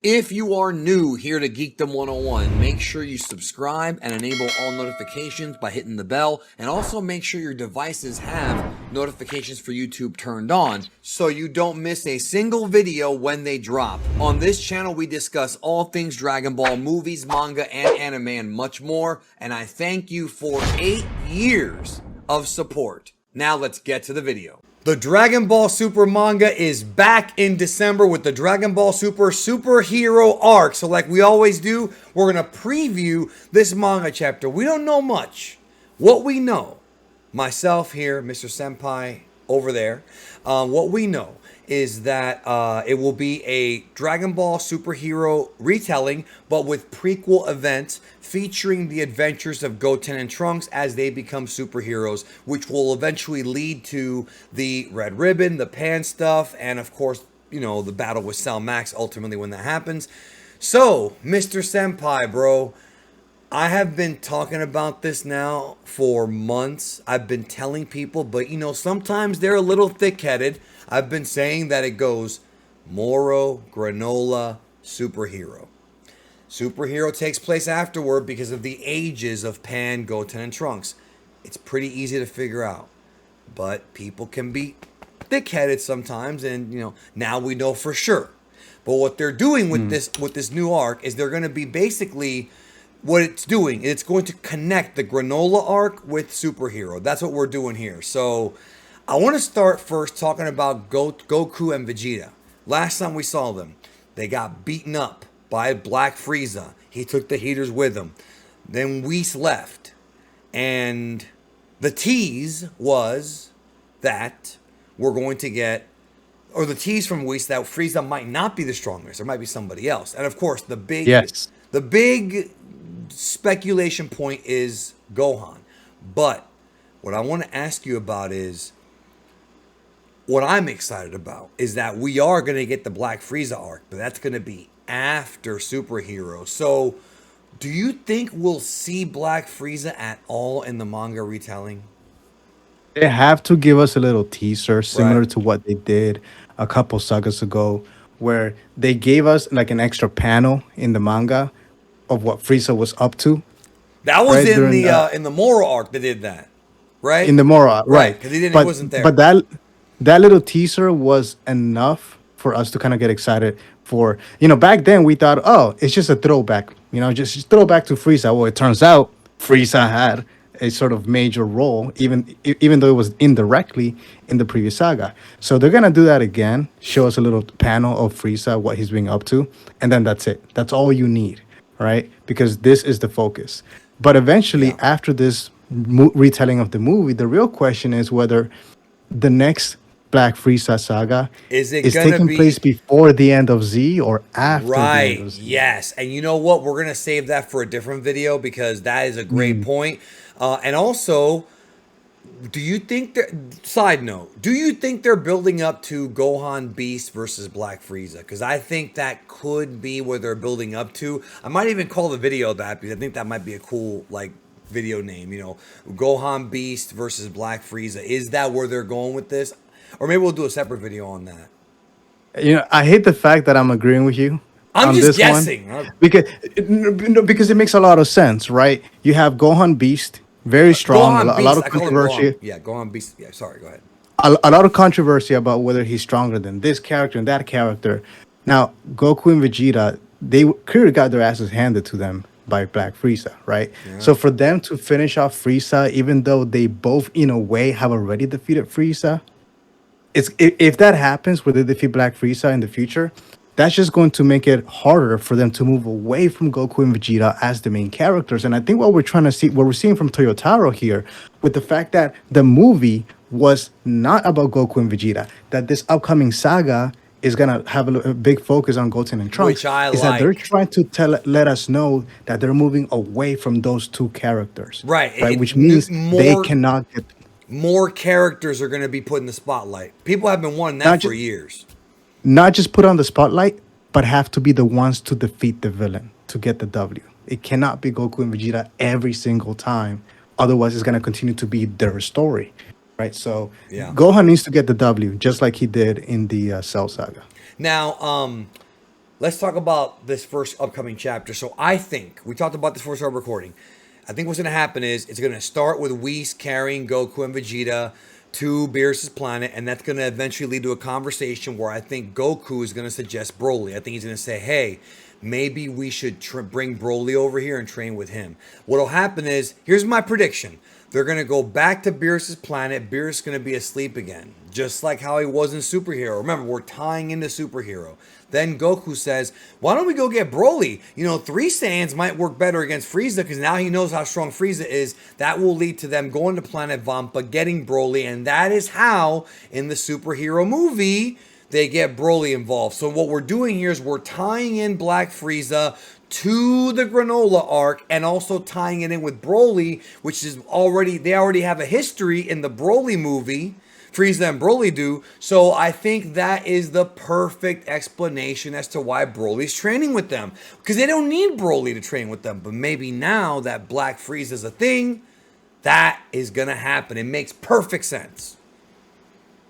If you are new here to Geekdom 101, make sure you subscribe and enable all notifications by hitting the bell, and also make sure your devices have notifications for YouTube turned on so you don't miss a single video when they drop. On this channel, we discuss all things Dragon Ball, movies, manga, and anime, and much more, and I thank you for 8 years of support. Now let's get to the video. The Dragon Ball Super manga is back in December with the Dragon Ball Super superhero arc. So like we always do, we're going to preview this manga chapter. We don't know much. What we know, myself here, Mr. Senpai over there, what we know is that it will be a Dragon Ball superhero retelling, but with prequel events featuring the adventures of Goten and Trunks as they become superheroes, which will eventually lead to the Red Ribbon, the Pan stuff, and of course, you know, the battle with Cell Max ultimately when that happens. So, Mr. Senpai, bro, I have been talking about this now for months. I've been telling people, but you know, sometimes they're a little thick-headed. I've been saying that it goes Moro, Granola, Superhero. Superhero takes place afterward because of the ages of Pan, Goten, and Trunks. It's pretty easy to figure out, but people can be thick-headed sometimes, and you know, now we know for sure. But what they're doing with this new arc is they're going to be basically what it's doing. It's going to connect the Granola arc with Superhero. That's what we're doing here. So I want to start first talking about Goku and Vegeta. Last time we saw them, they got beaten up by Black Freeza. He took the heaters with him. Then Whis left. And the tease was that we're going to get, or the tease from Whis that Frieza might not be the strongest. There might be somebody else. And of course, the big speculation point is Gohan. But what I want to ask you about is, what I'm excited about is that we are going to get the Black Frieza arc, but that's going to be after Superhero. So, do you think we'll see Black Frieza at all in the manga retelling? They have to give us a little teaser Right. similar to what they did a couple sagas ago, where they gave us like an extra panel in the manga of what Frieza was up to, That was right? During in the Moro arc they did that, right? in the Mora, Right, right? because he But wasn't there. but that little teaser was enough for us to kind of get excited for, back then we thought, oh, it's just a throwback, just throwback to Frieza. Well, it turns out Frieza had a sort of major role, even though it was indirectly in the previous saga. So they're gonna do that again, show us a little panel of Frieza, what he's being up to, and then that's it. That's all you need, right? Because this is the focus. But eventually, Yeah. after this retelling of the movie, the real question is whether the next Black Frieza saga Is it is gonna taking place be before the end of Z or after the end right? of Z. Yes. And you know what? We're gonna save that for a different video because that is a great point. And also, do you think that? Side note: do you think they're building up to Gohan Beast versus Black Frieza? Because I think that could be where they're building up to. I might even call the video that because I think that might be a cool like video name. You know, Gohan Beast versus Black Frieza. Is that where they're going with this? Or maybe we'll do a separate video on that. I hate the fact that I'm agreeing with you I'm on just this one guessing. because because it makes a lot of sense, right? You have Gohan Beast, very strong, Gohan a lot Beast. of I call him Gohan. controversy, Yeah, Gohan Beast. Yeah, sorry. Go ahead. a lot of controversy about whether he's stronger than this character and that character. Now, Goku and Vegeta, they clearly got their asses handed to them by Black Frieza, right? Yeah. So for them to finish off Frieza, even though they both, in a way, have already defeated Frieza, if that happens, where they defeat Black Frieza in the future, that's just going to make it harder for them to move away from Goku and Vegeta as the main characters. And I think what we're trying to see, what we're seeing from Toyotaro here, with the fact that the movie was not about Goku and Vegeta, that this upcoming saga is gonna have a big focus on Goten and Which Trunks, I is that they're like. trying to let us know that they're moving away from those two characters, Right. right? Which means they cannot get More characters are going to be put in the spotlight. People have been wanting that not for just years. not just put on the spotlight, but have to be the ones to defeat the villain to get the W. It cannot be Goku and Vegeta every single time. Otherwise, it's going to continue to be their story, right? So Yeah. Gohan needs to get the W, just like he did in the Cell Saga. Now, let's talk about this first upcoming chapter. So I think we talked about this before we started recording. I think what's going to happen is it's going to start with Whis carrying Goku and Vegeta to Beerus' planet, and that's going to eventually lead to a conversation where I think Goku is going to suggest Broly. I think he's going to say, hey, maybe we should bring Broly over here and train with him. What'll happen is, here's my prediction. They're going to go back to Beerus' planet. Beerus is going to be asleep again, just like how he was in Superhero. Remember, we're tying into Superhero. Then Goku says, why don't we go get Broly? You know, 3 Saiyans might work better against Frieza because now he knows how strong Frieza is. That will lead to them going to Planet Vampa, getting Broly, and that is how, in the Superhero movie, they get Broly involved. So what we're doing here is we're tying in Black Frieza to the Granola arc and also tying it in with Broly, which is they already have a history in the Broly movie. Frieza and Broly do. So I think that is the perfect explanation as to why Broly's training with them. Because they don't need Broly to train with them. But maybe now that Black Frieza is a thing, that is going to happen. It makes perfect sense.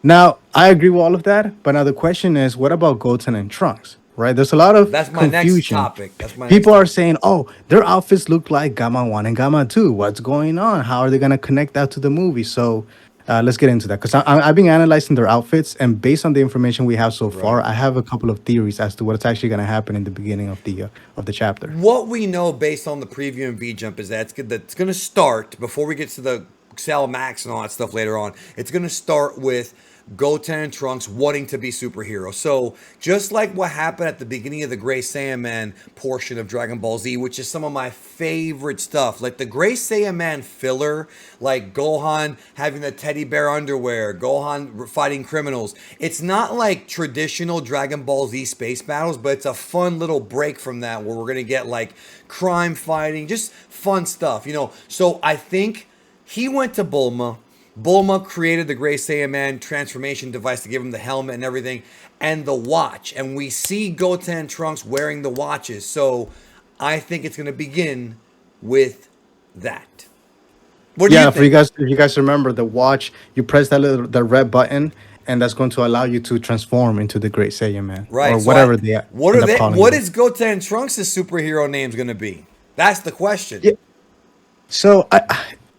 Now, I agree with all of that, but now the question is, what about Goten and Trunks? Right? There's a lot of That's my confusion. next topic. That's my People next are topic. saying, "Oh, their outfits look like Gamma 1 and Gamma 2. What's going on? How are they going to connect that to the movie?" So, let's get into that because I've been analyzing their outfits, and based on the information we have so far, Right. I have a couple of theories as to what's actually going to happen in the beginning of the chapter. What we know based on the preview and V Jump is that it's going to start before we get to the Cell Max and all that stuff later on. It's going to start with Goten and Trunks wanting to be superheroes. So just like what happened at the beginning of the Gray Saiyaman portion of Dragon Ball Z, which is some of my favorite stuff, like the Gray Saiyaman filler, like Gohan having the teddy bear underwear, Gohan fighting criminals. It's not like traditional Dragon Ball Z space battles, but it's a fun little break from that where we're going to get like crime fighting, just fun stuff, you know. So I think he went to Bulma. Bulma created the Gray Saiyaman transformation device to give him the helmet and everything, and the watch. And we see Goten and Trunks wearing the watches. So I think it's going to begin with that. What do you Yeah, for you think? guys, if you guys remember the watch, you press the red button, and that's going to allow you to transform into the Great Saiyan Man or Right. So whatever they what are end up they? calling What it. is Goten and Trunks' superhero names going to be? That's the question. Yeah. So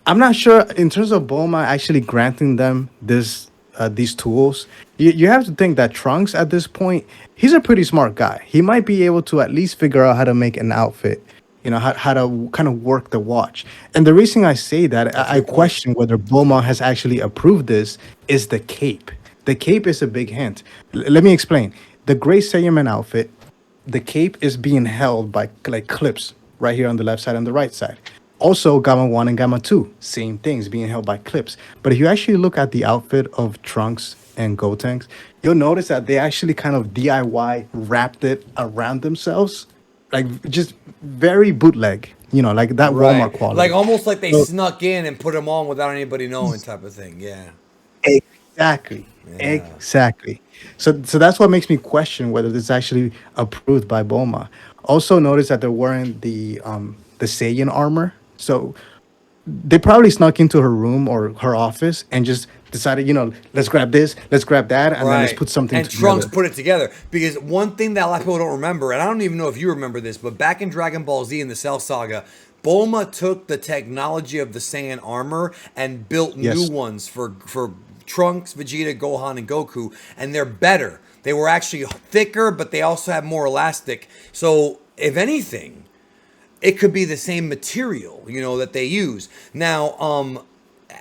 I'm not sure in terms of Bulma actually granting them these tools. You have to think that Trunks at this point, he's a pretty smart guy. He might be able to at least figure out how to make an outfit. You know how to kind of work the watch. And the reason I say that That's a I good point. question whether Bulma has actually approved this is the cape. The cape is a big hint. Let me explain. The Gray Saiyaman outfit, the cape is being held by like clips right here on the left side and the right side. Also, Gamma 1 and Gamma 2, same things being held by clips. But if you actually look at the outfit of Trunks and Gotenks, you'll notice that they actually kind of DIY wrapped it around themselves. Like just very bootleg, like that Right. Walmart Like quality. almost like they So snuck in and put them on without anybody knowing, type of thing. Yeah. exactly. Yeah. Exactly. So that's what makes me question whether this is actually approved by Boma. Also notice that they're wearing the Saiyan armor. So they probably snuck into her room or her office and just decided, let's grab this, let's grab that, and then let's Right. put something And Trunks together. put it together. Because one thing that a lot of people don't remember, and I don't even know if you remember this, but back in Dragon Ball Z in the Cell Saga, Bulma took the technology of the Saiyan armor and built new Yes. ones for Trunks, Vegeta, Gohan, and Goku, and they're better. They were actually thicker, but they also have more elastic. So, if anything, it could be the same material, that they use. Now,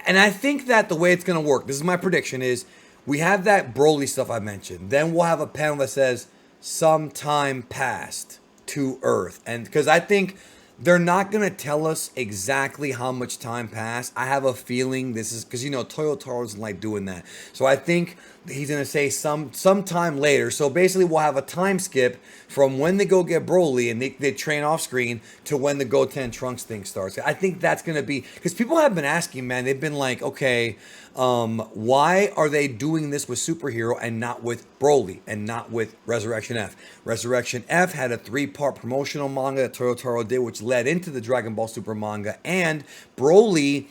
and I think that the way it's going to work, this is my prediction, is we have that Broly stuff I mentioned. Then we'll have a panel that says, some time passed to Earth. And because I think they're not going to tell us exactly how much time passed. I have a feeling this is because, Toyotaro doesn't like doing that. So I think he's going to say sometime later. So basically we'll have a time skip from when they go get Broly and they train off screen to when the Goten Trunks thing starts. I think that's going to be, because people have been asking, man, they've been like, okay, why are they doing this with Superhero and not with Broly and not with Resurrection F? Resurrection F had a 3-part promotional manga that Toyotaro did, which led into the Dragon Ball Super manga. And Broly,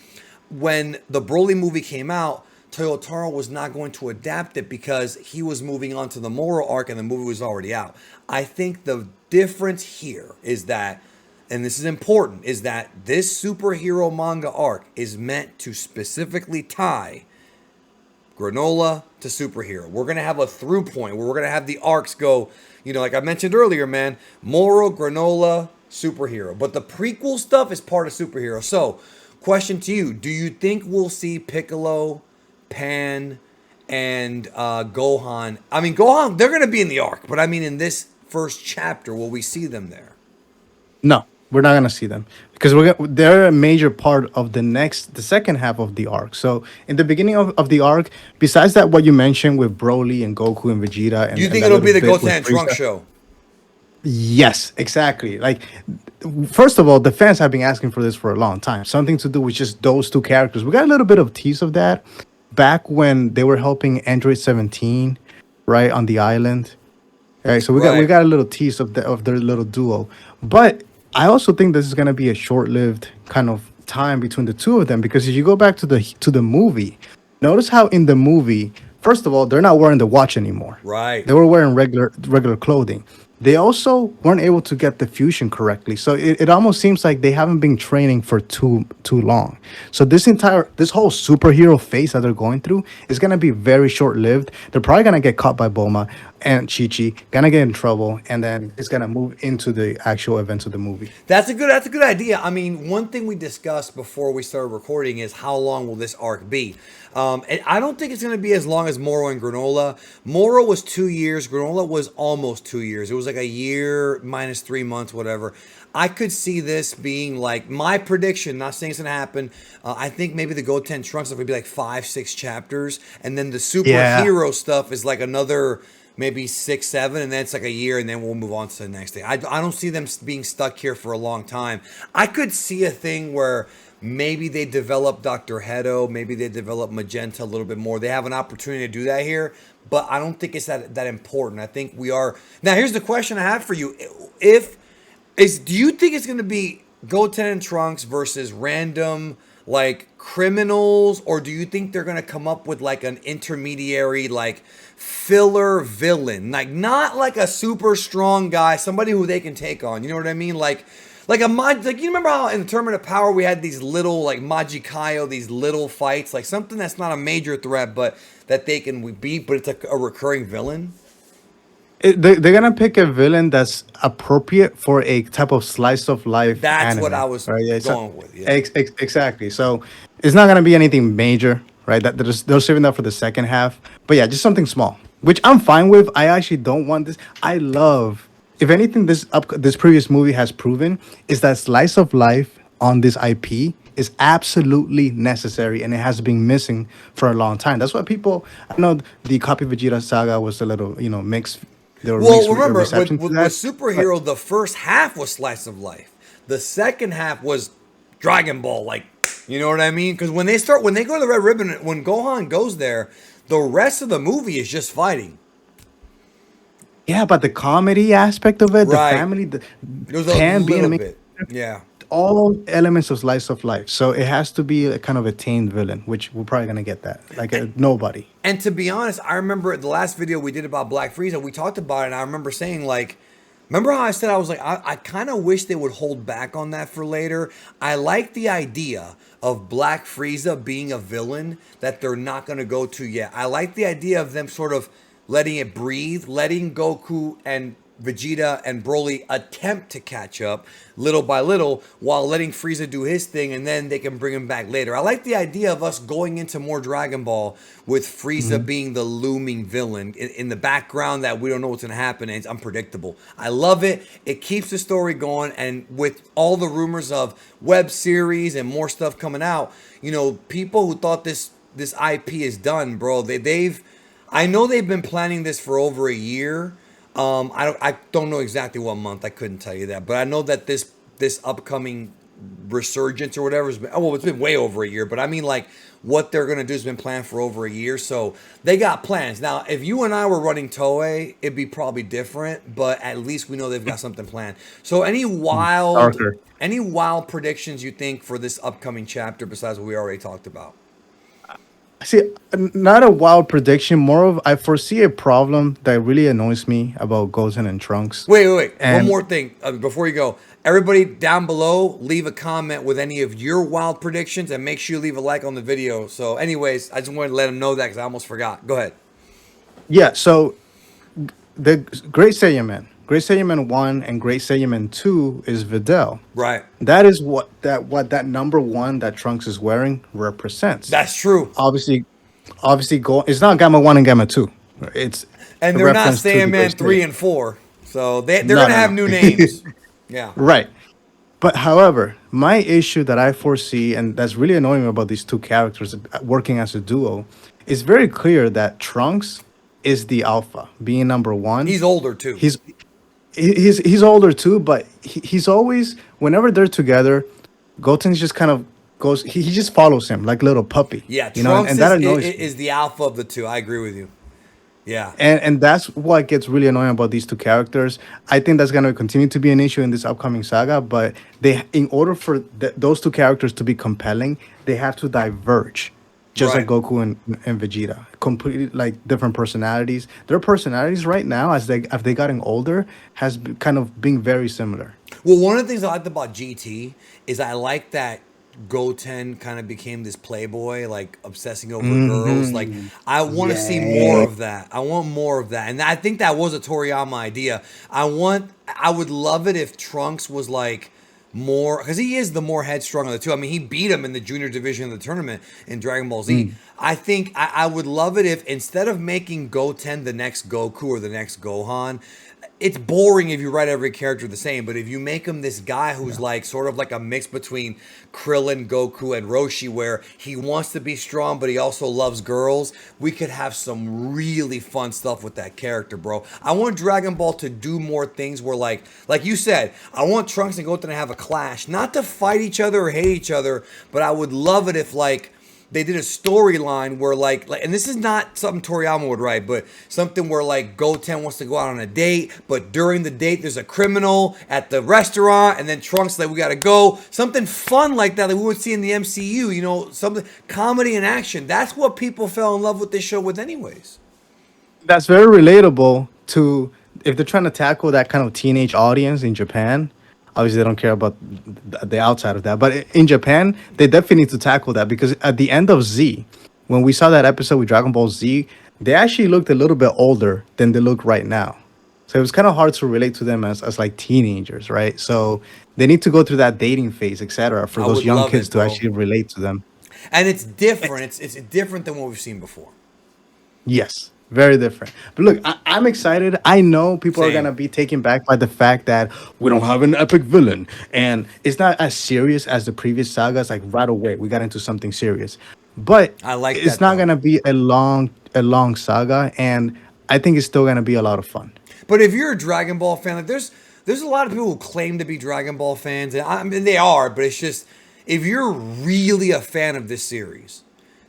when the Broly movie came out, Toyotaro was not going to adapt it because he was moving on to the Moro arc and the movie was already out. I think the difference here is that, and this is important, is that this superhero manga arc is meant to specifically tie Granola to superhero. We're going to have a through point where we're going to have the arcs go, like I mentioned earlier, man, Moro, Granola, superhero. But the prequel stuff is part of superhero. So, question to you, do you think we'll see Piccolo, Pan, and Gohan? I mean, Gohan, they're going to be in the arc, but I mean in this first chapter, will we see them there? No, we're not gonna see them because they're a major part of the second half of the arc. So in the beginning of the arc, besides that, what you mentioned with Broly and Goku and Vegeta, Do you and think that it'll be the little bit Goten with and Trunks Frieza- show? Yes, exactly. Like, first of all, the fans have been asking for this for a long time. Something to do with just those two characters. We got a little bit of tease of that back when they were helping Android 17, right, on the island. Right, so we Right. got a little tease of their little duo, but I also think this is gonna be a short-lived kind of time between the two of them because if you go back to the movie, notice how in the movie, first of all, they're not wearing the watch anymore. Right. They were wearing regular clothing. They also weren't able to get the fusion correctly, so it almost seems like they haven't been training for too long. So this whole superhero phase that they're going through is gonna be very short lived. They're probably gonna get caught by Bulma and Chi-Chi, gonna get in trouble, and then it's gonna move into the actual events of the movie. That's a good idea. I mean, one thing we discussed before we started recording is how long will this arc be? And I don't think it's going to be as long as Moro and Granola. Moro was 2 years. Granola was almost 2 years. It was like a year minus 3 months, whatever. I could see this being like my prediction. Not saying it's going to happen. I think maybe the Goten Trunks stuff would be like 5-6 chapters, and then the superhero stuff is like another maybe 6, 7, and then it's like a year, and then we'll move on to the next thing. I don't see them being stuck here for a long time. I could see a thing where maybe they develop Dr. Hedo, maybe they develop Magenta a little bit more. They have an opportunity to do that here, but I don't think it's that important. I think we are. Now, here's the question I have for you. Do you think it's going to be Goten and Trunks versus random like criminals, or do you think they're going to come up with like an intermediary like filler villain, like not like a super strong guy, somebody who they can take on, you know what I mean, like you remember how in the Tournament of Power we had these little like Majikayo, these little fights, like something that's not a major threat but that they can beat, but it's a recurring villain. They're gonna pick a villain that's appropriate for a type of slice of life. That's anime, what I was right? Yeah, going with. Yeah. Exactly. So it's not gonna be anything major, right? That they're saving that for the second half. But yeah, just something small, which I'm fine with. I actually don't want this. I love, if anything, this previous movie has proven is that slice of life on this IP is absolutely necessary, and it has been missing for a long time. That's why people. I know the Copy Vegeta saga was a little, mixed. There were mixed Remember, reception with to that, superhero, the first half was slice of life. The second half was Dragon Ball, like, you know what I mean? Because when they go to the Red Ribbon, when Gohan goes there, the rest of the movie is just fighting. yeah, but the comedy aspect of it, the Right. family, It was a Pan being a little main bit. Yeah. all elements of slice of life. So it has to be a kind of a tamed villain, which we're probably gonna get that. Like a nobody. And to be honest, I remember the last video we did about Black Freeza, we talked about it, and I remember saying, like, remember how I said I was like, I kind of wish they would hold back on that for later. I like the idea of Black Freeza being a villain that they're not going to go to yet. I like the idea of them sort of letting it breathe, letting Goku and Vegeta and Broly attempt to catch up little by little while letting Frieza do his thing, and then they can bring him back later. I like the idea of us going into more Dragon Ball with Frieza being the looming villain in the background that we don't know what's going to happen, and it's unpredictable. I love it. It keeps the story going, and with all the rumors of web series and more stuff coming out, people who thought this IP is done, bro, I know they've been planning this for over a year. I don't know exactly what month. I couldn't tell you that, but I know that this upcoming resurgence or whatever it's been way over a year. But I mean, like, what they're gonna do has been planned for over a year, so they got plans. Now, if you and I were running Toei, it'd be probably different, but at least we know they've got something planned. So, any wild predictions you think for this upcoming chapter besides what we already talked about? See, not a wild prediction. More of I foresee a problem that really annoys me about Goten and Trunks. Wait. One And more thing before you go. Everybody down below, leave a comment with any of your wild predictions and make sure you leave a like on the video. So, anyways, I just wanted to let them know that because I almost forgot. Go ahead. yeah, so the Great Saiyaman 1 and Great Saiyaman 2 is Videl. Right. That is what that number 1 that Trunks is wearing represents. That's true. Obviously, it's not Gamma 1 and Gamma 2. It's And a they're not reference to the Saiyaman Great 3 Saiyan. and 4. So they're No, going to no, have no. new names. Yeah. Right. But however, my issue that I foresee, and that's really annoying me about these two characters working as a duo, is very clear that Trunks is the alpha, being number one. He's older too. He's he's older too, but he's always whenever they're together, Goten just kind of goes. He just follows him like little puppy, Yeah, you know, Trunks and that annoys me. is the alpha of the two. I agree with you. Yeah. And that's what gets really annoying about these two characters. I think that's going to continue to be an issue in this upcoming saga. But in order for those two characters to be compelling, they have to diverge, just like Right. Goku and Vegeta, completely like different personalities. Their personalities right now, as they gotten older, kind of being very similar. Well, one of the things I liked about GT is I like that Goten kind of became this playboy, like obsessing over girls. Like Hmm. I want to see more Yeah. of that. I want more of that, and I think that was a Toriyama idea. I would love it if Trunks was like more because he is the more headstrong of the two. I mean, he beat him in the junior division of the tournament in Dragon Ball Z. Mm. I think I would love it if instead of making Goten the next Goku or the next Gohan, it's boring if you write every character the same, but if you make him this guy who's like sort of like a mix between Krillin, Goku, and Roshi, where he wants to be strong, but he also loves girls, we could have some really fun stuff with that character, bro. I want Dragon Ball to do more things where, like you said, I want Trunks and Goten to have a clash, not to fight each other or hate each other, but I would love it if like they did a storyline where like and this is not something Toriyama would write, but something where like Goten wants to go out on a date, but during the date there's a criminal at the restaurant, and then Trunks like we gotta go. Something fun like that we would see in the MCU, you know, something comedy and action. That's what people fell in love with this show with anyways. That's very relatable to if they're trying to tackle that kind of teenage audience in Japan. Obviously, they don't care about the outside of that, but in Japan, they definitely need to tackle that because at the end of Z, when we saw that episode with Dragon Ball Z, they actually looked a little bit older than they look right now. So it was kind of hard to relate to them as like teenagers, right? So they need to go through that dating phase, etc., for I those would young love kids it, to bro. actually relate to them. And it's different. It's different than what we've seen before. Yes, very different. But look, I'm excited. I know people are Same. gonna be taken back by the fact that we don't have an epic villain, and it's not as serious as the previous sagas. Like right away, we got into something serious, but I like it's that not though. gonna be a long saga, and I think it's still gonna be a lot of fun. But if you're a Dragon Ball fan, like there's a lot of people who claim to be Dragon Ball fans, and I mean they are, but it's just if you're really a fan of this series,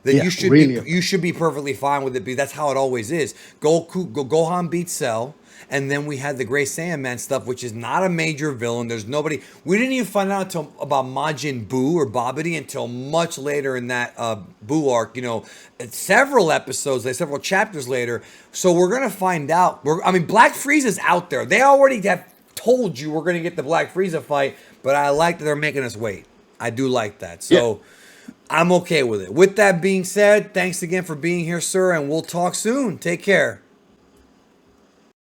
then Yeah, really. you should be perfectly fine with it because that's how it always is. Gohan beats Cell, and then we had the Great Saiyaman stuff, which is not a major villain. There's nobody. We didn't even find out until about Majin Buu or Babidi until much later in that Buu arc. You know, several episodes, like several chapters later. So we're gonna find out. I mean, Black Frieza's out there. They already have told you we're gonna get the Black Frieza fight, but I like that they're making us wait. I do like that. Yeah. So. I'm okay with it. With that being said, thanks again for being here, sir, and we'll talk soon. Take care.